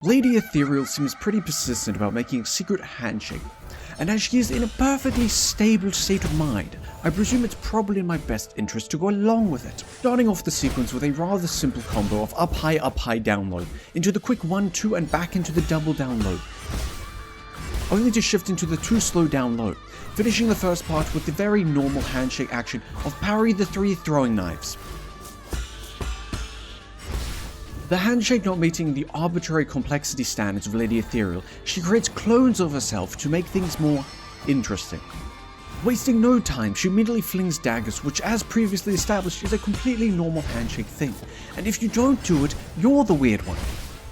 Lady Ethereal seems pretty persistent about making a secret handshake, and as she is in a perfectly stable state of mind, I presume it's probably in my best interest to go along with it. Starting off the sequence with a rather simple combo of up high, down low, into the quick 1-2 and back into the double down low, only to shift into the 2 slow down low, finishing the first part with the very normal handshake action of parry the 3 throwing knives. The handshake not meeting the arbitrary complexity standards of Lady Ethereal, she creates clones of herself to make things more interesting. Wasting no time, she immediately flings daggers, which as previously established is a completely normal handshake thing, and if you don't do it, you're the weird one.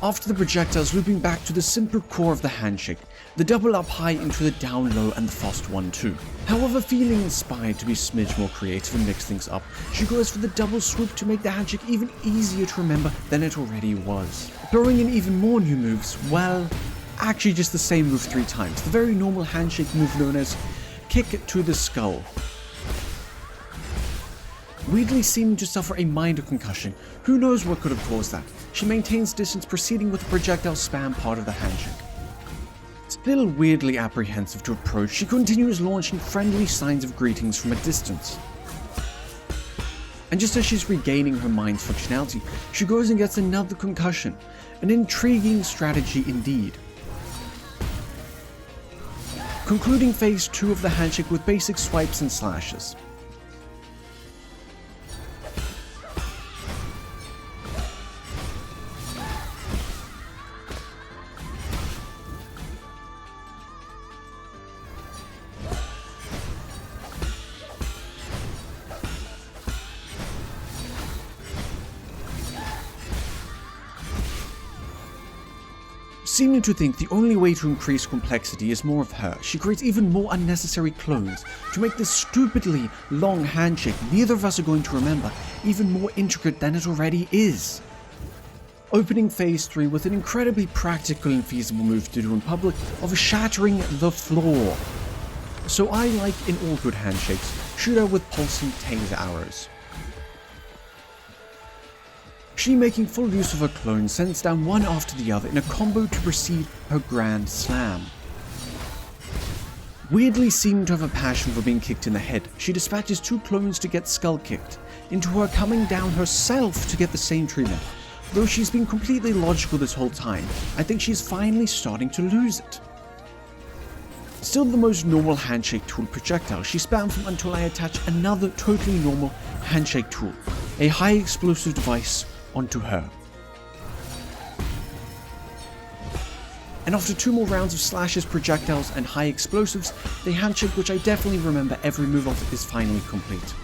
After the projectiles looping back to the simple core of the handshake, the double up high into the down low and the fast 1-2. However, feeling inspired to be a smidge more creative and mix things up, she goes for the double swoop to make the handshake even easier to remember than it already was. Throwing in even more new moves, well, actually just the same move 3 times, the very normal handshake move known as kick to the skull. Weirdly seeming to suffer a minor concussion, who knows what could have caused that. She maintains distance, proceeding with the projectile spam part of the handshake. Still weirdly apprehensive to approach, she continues launching friendly signs of greetings from a distance. And just as she's regaining her mind's functionality, she goes and gets another concussion. An intriguing strategy indeed. Concluding phase 2 of the handshake with basic swipes and slashes. Seeming to think the only way to increase complexity is more of her, she creates even more unnecessary clones to make this stupidly long handshake neither of us are going to remember even more intricate than it already is. Opening phase 3 with an incredibly practical and feasible move to do in public of shattering the floor. So I, like in all good handshakes, shoot her with pulsing taser arrows. She, making full use of her clone, sends down one after the other in a combo to precede her grand slam. Weirdly seeming to have a passion for being kicked in the head, she dispatches 2 clones to get skull kicked, into her coming down herself to get the same treatment. Though she's been completely logical this whole time, I think she's finally starting to lose it. Still the most normal handshake tool projectile, she spams them until I attach another totally normal handshake tool, a high explosive device, onto her. And after 2 more rounds of slashes, projectiles, and high explosives, the handshake, which I definitely remember every move of, is finally complete.